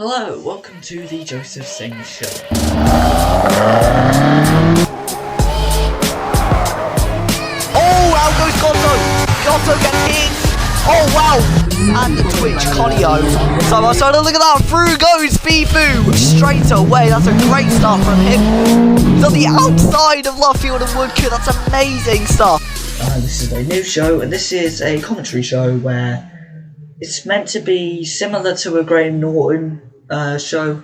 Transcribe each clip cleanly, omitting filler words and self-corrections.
Hello, welcome to the Joseph Singh Show. Oh, out goes Gonzo! Gonzo gets hit! Oh wow! And the Twitch Conio. So look at that, through goes Fifu! Straight away, that's a great start from him. He's on the outside of left field and Woodcourt, that's amazing stuff. This is a new show, and this is a commentary show where it's meant to be similar to a Graham Norton show,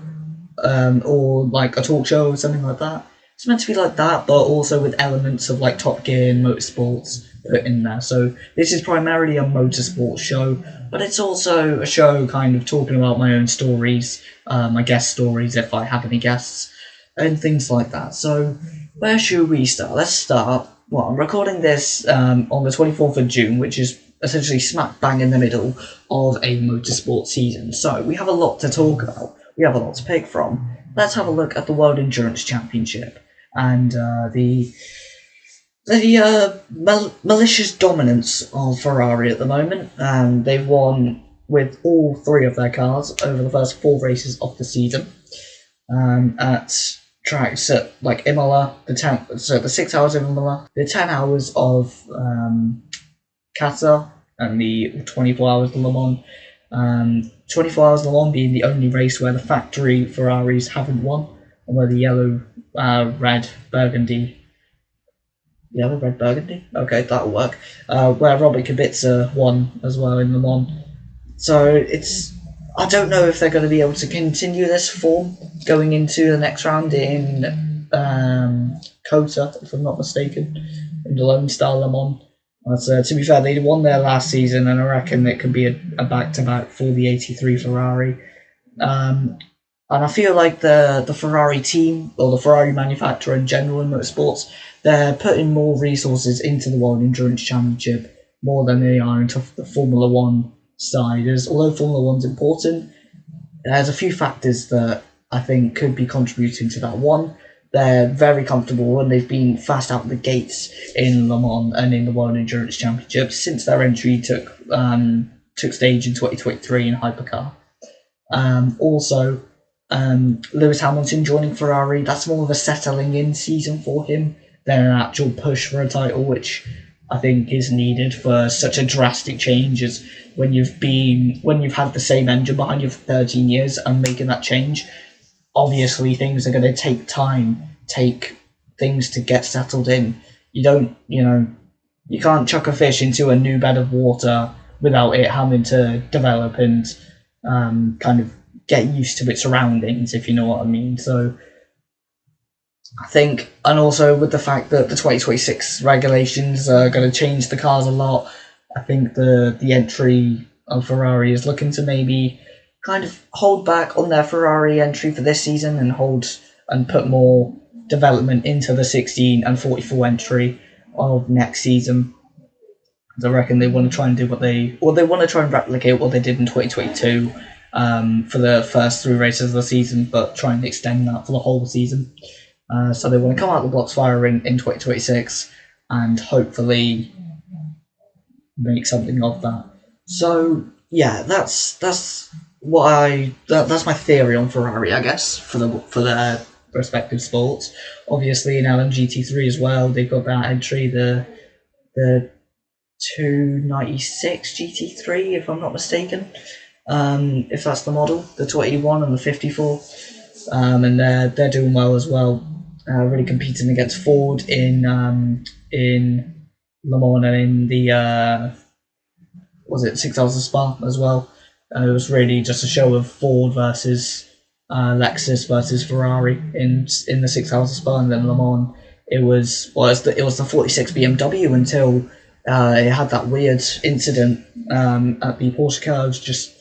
or like a talk show or something like that. It's meant to be like that, but also with elements of like Top Gear and motorsports put in there. So this is primarily a motorsports show, but it's also a show kind of talking about my own stories, my guest stories if I have any guests, and things like that. So where should we start? Let's start. Well, I'm recording this on the 24th of June, which is essentially smack bang in the middle of a motorsport season. So we have a lot to talk about. We have a lot to pick from. Let's have a look at the World Endurance Championship and the malicious dominance of Ferrari at the moment. They've won with all three of their cars over the first 4 races of the season at tracks at like Imola, the 6 hours of Imola, the 10 hours of Qatar, and the 24 hours of Le Mans. 24 hours of Le Mans being the only race where the factory Ferraris haven't won, and where the yellow, red, burgundy. Okay, that'll work. Where Robert Kubica won as well in Le Mans. So I don't know if they're going to be able to continue this form going into the next round in Kota, if I'm not mistaken, in the Lone Star Le Mans. To be fair, they won there last season, and I reckon it could be a back-to-back for the 83 Ferrari. And I feel like the Ferrari team, or the Ferrari manufacturer in general in motorsports, they're putting more resources into the World Endurance Championship more than they are into the Formula One side. Although Formula One's important, there's a few factors that I think could be contributing to that. One, they're very comfortable and they've been fast out the gates in Le Mans and in the World Endurance Championship since their entry took stage in 2023 in Hypercar. Also, Lewis Hamilton joining Ferrari, that's more of a settling in season for him than an actual push for a title, which I think is needed for such a drastic change as when you've had the same engine behind you for 13 years and making that change. Obviously, things are going to take time, take things to get settled in. You can't chuck a fish into a new bed of water without it having to develop and kind of get used to its surroundings, if you know what I mean. So I think, and also with the fact that the 2026 regulations are going to change the cars a lot, I think the entry of Ferrari is looking to maybe kind of hold back on their Ferrari entry for this season and put more development into the 16 and 44 entry of next season. I reckon they want to try and replicate what they did in 2022 for the first 3 races of the season, but try and extend that for the whole season. So they want to come out of the blocks firing in 2026 and hopefully make something of that. So yeah, that's my theory on Ferrari, I guess, for their respective sports. Obviously in LMGT3 as well, they've got that entry, the 296 GT3, if I'm not mistaken, if that's the model, the 281 and the 54, and they're doing well as well, really competing against Ford in Le Mans and in the 6 Hours of Spa as well. It was really just a show of Ford versus Lexus versus Ferrari in the 6 Hours of Spa, and then Le Mans. It was the 46 BMW until it had that weird incident at the Porsche cars, just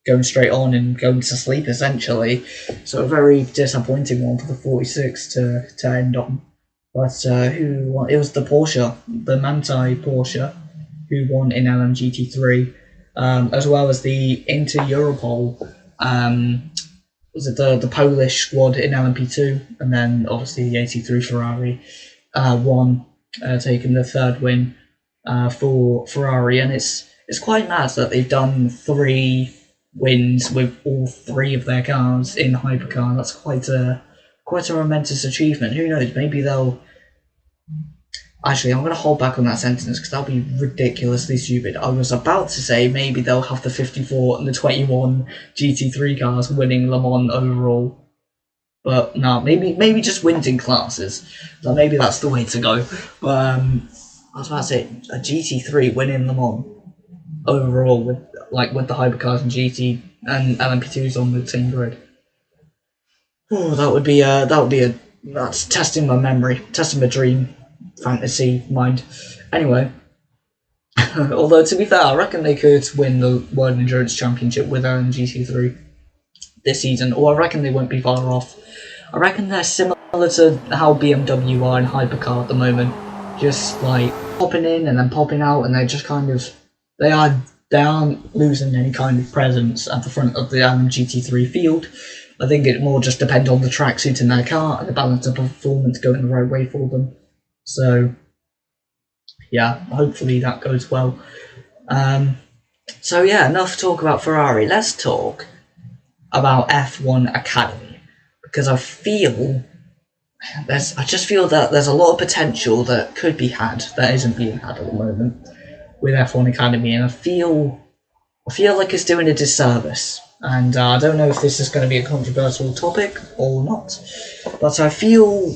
going straight on and going to sleep essentially. So a very disappointing one for the 46 to end on. But who won? It was the Porsche, the Manthey Porsche, who won in LMGT3. As well as the Inter Europol, was it the Polish squad in LMP2, and then obviously the 83 Ferrari won, taking the 3rd win for Ferrari. And it's quite mad that they've done 3 wins with all 3 of their cars in hypercar. That's quite a momentous achievement. Who knows? Maybe they'll. Actually, I'm going to hold back on that sentence because that'll be ridiculously stupid. I was about to say maybe they'll have the 54 and the 21 GT3 cars winning Le Mans overall. But no, maybe just wins in classes. So maybe that's the way to go. But I was about to say a GT3 winning Le Mans overall with the hypercars and GT and LMP2s on the same grid. Oh, that would be that's testing my memory, testing my dream fantasy mind. Anyway, although to be fair, I reckon they could win the World Endurance Championship with their own GT3 this season, or I reckon they won't be far off. I reckon they're similar to how BMW are in hypercar at the moment, just like popping in and then popping out, and they're just kind of they aren't losing any kind of presence at the front of the GT3 field. I think it more just depends on the tracksuit in their car and the balance of performance going the right way for them. So, yeah, hopefully that goes well. So yeah, enough talk about Ferrari. Let's talk about F1 Academy, because I just feel that there's a lot of potential that could be had that isn't being had at the moment with F1 Academy, and I feel like it's doing a disservice. And I don't know if this is going to be a controversial topic or not, but I feel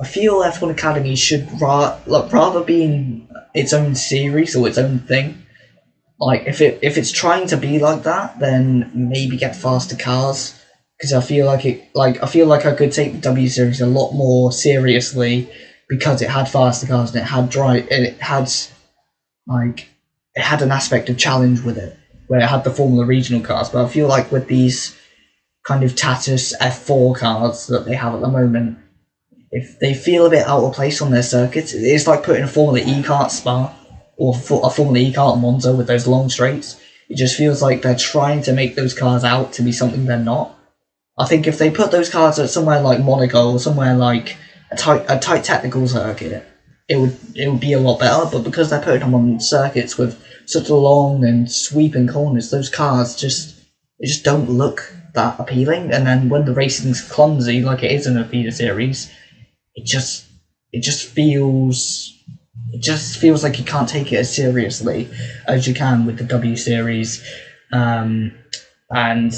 F1 Academy should rather be in its own series or its own thing. Like if it's trying to be like that, then maybe get faster cars. Because I feel like I could take the W Series a lot more seriously because it had faster cars and it had an aspect of challenge with it, where it had the Formula Regional cars. But I feel like with these kind of Tatus F4 cars that they have at the moment, if they feel a bit out of place on their circuits, it's like putting a Formula E kart Spa or a Formula E kart Monza with those long straights. It just feels like they're trying to make those cars out to be something they're not. I think if they put those cars at somewhere like Monaco or somewhere like a tight technical circuit, it would be a lot better. But because they're putting them on circuits with such long and sweeping corners, those cars just don't look that appealing. And then when the racing's clumsy, like it is in a feeder series, it just feels like you can't take it as seriously as you can with the W Series, and I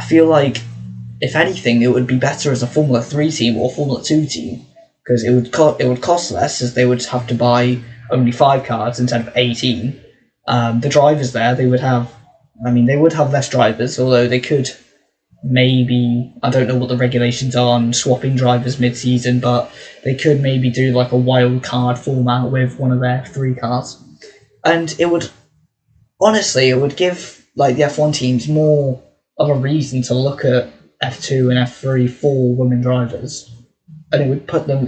feel like if anything, it would be better as a Formula 3 team or Formula 2 team, because it would cost less, as they would have to buy only 5 cars instead of 18. The drivers there, they would have less drivers, although they could maybe, I don't know what the regulations are on swapping drivers mid-season, but they could maybe do like a wild card format with one of their 3 cars. And it would give like the F1 teams more of a reason to look at F2 and F3 for women drivers. And it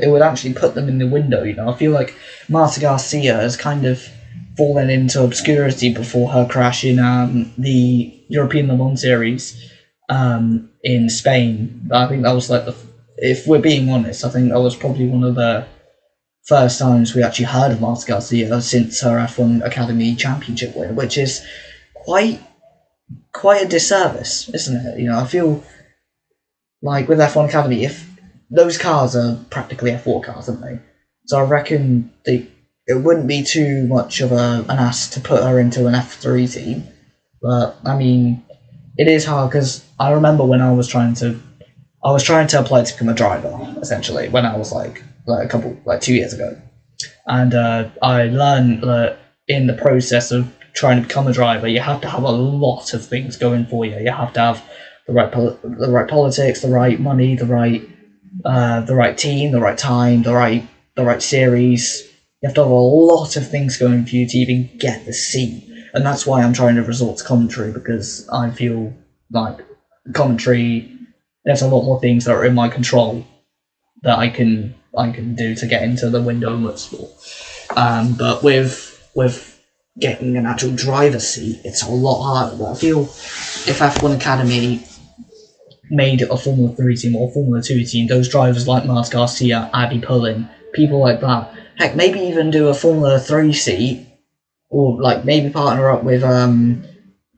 would actually put them in the window, you know. I feel like Marta Garcia has kind of fallen into obscurity before her crash in the European Le Mans Series in Spain. I think that was like if we're being honest, I think that was probably one of the first times we actually heard of Marta Garcia since her F1 Academy Championship win, which is quite a disservice, isn't it? You know, I feel like with F1 Academy, if those cars are practically F4 cars, aren't they? So I reckon it wouldn't be too much of an ask to put her into an F3 team. But I mean, it is hard, because I remember when I was trying to apply to become a driver, essentially, when I was like 2 years ago. And I learned that in the process of trying to become a driver, you have to have a lot of things going for you. You have to have the right politics, the right money, the right team, the right time, the right series. You have to have a lot of things going for you to even get the seat. And that's why I'm trying to resort to commentary, because I feel like commentary, there's a lot more things that are in my control that I can do to get into the window of motorsport. But with getting an actual driver's seat, it's a lot harder. But I feel if F1 Academy made a Formula 3 team or Formula 2 team, those drivers like Marta Garcia, Abby Pullen, people like that, heck, maybe even do a Formula 3 seat, or like maybe partner up with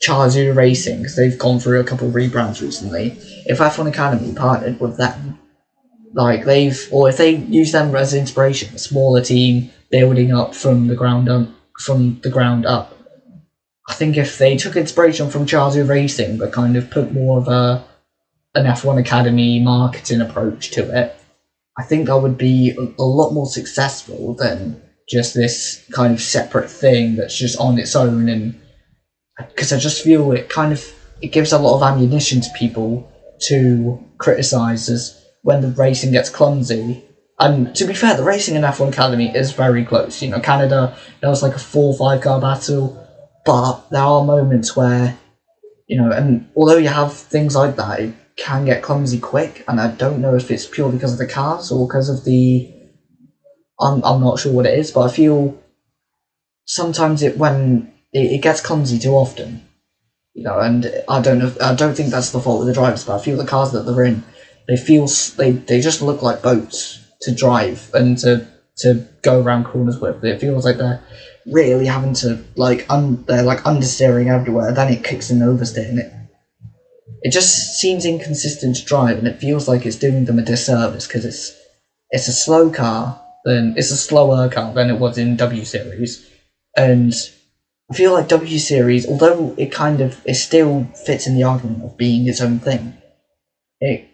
Chazu Racing, because they've gone through a couple of rebrands recently. If F1 Academy partnered with them, like or if they use them as inspiration, a smaller team building up from the ground up. I think if they took inspiration from Chazu Racing, but kind of put more of an F1 Academy marketing approach to it, I think that would be a lot more successful than just this kind of separate thing that's just on its own. And because I just feel it gives a lot of ammunition to people to criticise as when the racing gets clumsy. And to be fair, the racing in F1 Academy is very close. You know, Canada, there was like a 4 or 5 car battle, but there are moments where, you know, and although you have things like that, it can get clumsy quick, and I don't know if it's purely because of the cars or because of I'm not sure what it is, but I feel sometimes when it gets clumsy too often, you know, and I don't think that's the fault of the drivers, but I feel the cars that they're in, they just look like boats to drive and to go around corners with. It feels like they're really having to they're like understeering everywhere. Then it kicks in oversteer, and it just seems inconsistent to drive, and it feels like it's doing them a disservice because it's a slower car than it was in W Series, and I feel like W Series, although it still fits in the argument of being its own thing, it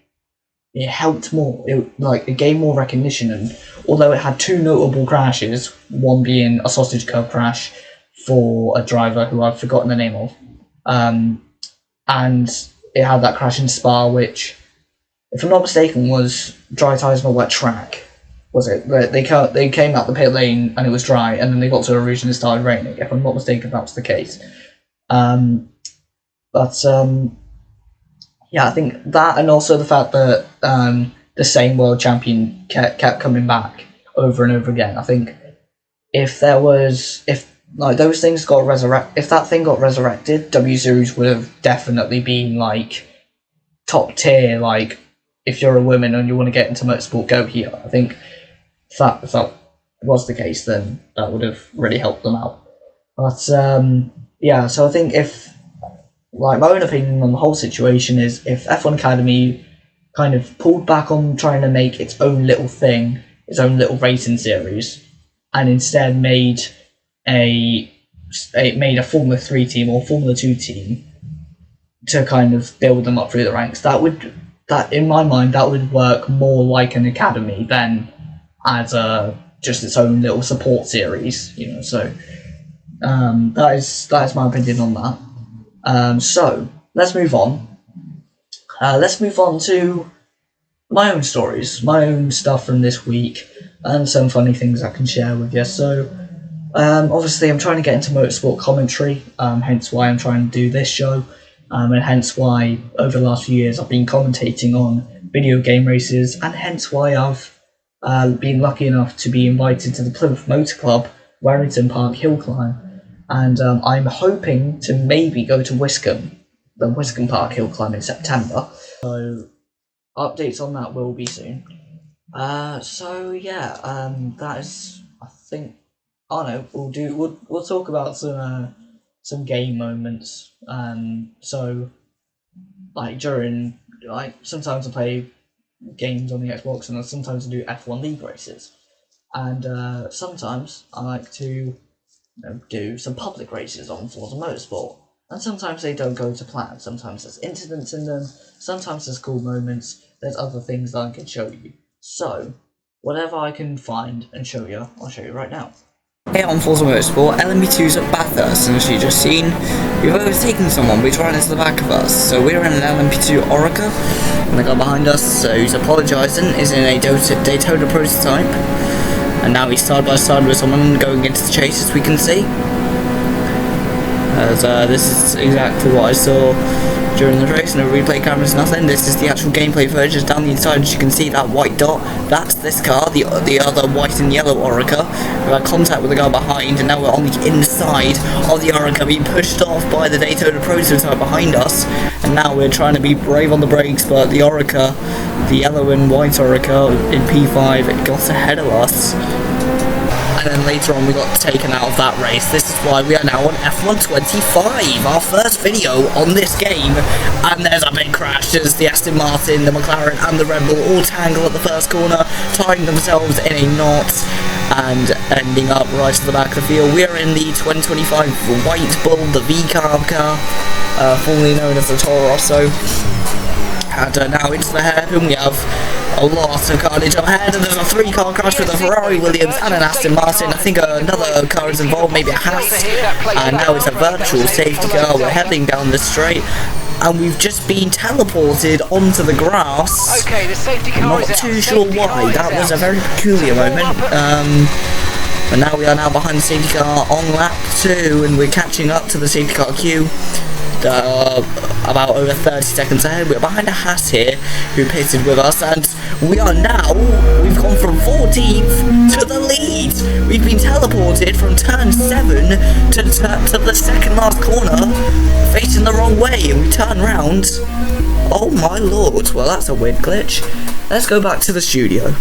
helped more. It gained more recognition, and although it had 2 notable crashes, one being a sausage curb crash for a driver who I've forgotten the name of, and it had that crash in Spa, which, if I'm not mistaken, was dry tyres on a wet track. Was it? They came out the pit lane and it was dry, and then they got to a region and it started raining. If I'm not mistaken, that was the case. Yeah, I think that, and also the fact that the same world champion kept coming back over and over again. I think if those things got if that thing got resurrected, W Series would have definitely been like top tier. Like, if you're a woman and you want to get into motorsport, go here. I think if that was the case, then that would have really helped them out. But yeah, so I think my own opinion on the whole situation is, if F1 Academy kind of pulled back on trying to make its own little thing, its own little racing series, and instead made a Formula 3 team or Formula 2 team to kind of build them up through the ranks, that in my mind, that would work more like an academy than as just its own little support series, you know. So that is my opinion on that. So let's move on. Let's move on to my own stories, my own stuff from this week, and some funny things I can share with you. So obviously I'm trying to get into motorsport commentary, hence why I'm trying to do this show, and hence why over the last few years I've been commentating on video game races, and hence why I've been lucky enough to be invited to the Plymouth Motor Club Warrington Park Hill Climb. And I'm hoping to maybe go to the Wiscombe Park Hill Climb in September. So updates on that will be soon. So yeah, that is, I think. Oh no, we'll talk about some game moments. So sometimes I play games on the Xbox, and sometimes I do F1 League races, and sometimes I like to do some public races on Forza Motorsport, and sometimes they don't go to plan. Sometimes there's incidents in them, sometimes there's cool moments, there's other things that I can show you. So, whatever I can find and show you, I'll show you right now. Here on Forza Motorsport, LMP2's at Bathurst, and as you've just seen, we've overtaken someone which ran into the back of us. So we're in an LMP2 Orica, and the guy behind us, who's apologising, is in a Daytona prototype. And now he's side by side with someone going into the chase, as we can see. As this is exactly what I saw during the race. No replay cameras, nothing. This is the actual gameplay footage. Just down the inside, as you can see, that white dot. That's this car, the other white and yellow Orica. We had contact with the guy behind, and now we're on the inside of the Orica, being pushed off by the Daytona prototype behind us. And now we're trying to be brave on the brakes, but the Orica, the yellow and white Orica in P5, it got ahead of us. and then later on we got taken out of that race. This is why we are now on F1 25, our first video on this game, and there's a big crash as the Aston Martin, the McLaren and the Red Bull all tangle at the first corner, tying themselves in a knot and ending up right at the back of the field. We are in the 2025 White Bull, the V-Carb car, formerly known as the Toro Rosso, and now into the hairpin we have a lot of carnage up ahead, and there's a 3-car crash with a Ferrari, Williams and an Aston Martin. I think another car is involved, maybe a Haas, and now it's a virtual safety car. We're heading down the straight, and we've just been teleported onto the grass. Okay, the safety car Not too sure why, that was a very peculiar moment. But now we are now behind the safety car on lap 2, and we're catching up to the safety car queue. About over 30 seconds ahead. We're behind a Haas here who pitted with us, and we've gone from 14th to the lead. We've been teleported from turn 7 to the second last corner, facing the wrong way, and we turn round. Oh my lord, well that's a weird glitch. Let's go back to the studio.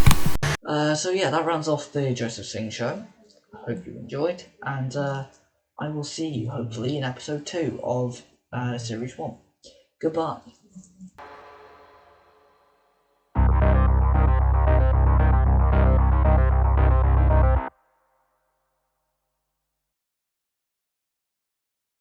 So yeah, that rounds off the Joseph Singh show. I hope you enjoyed, and I will see you hopefully in episode 2 of Series 1. Goodbye.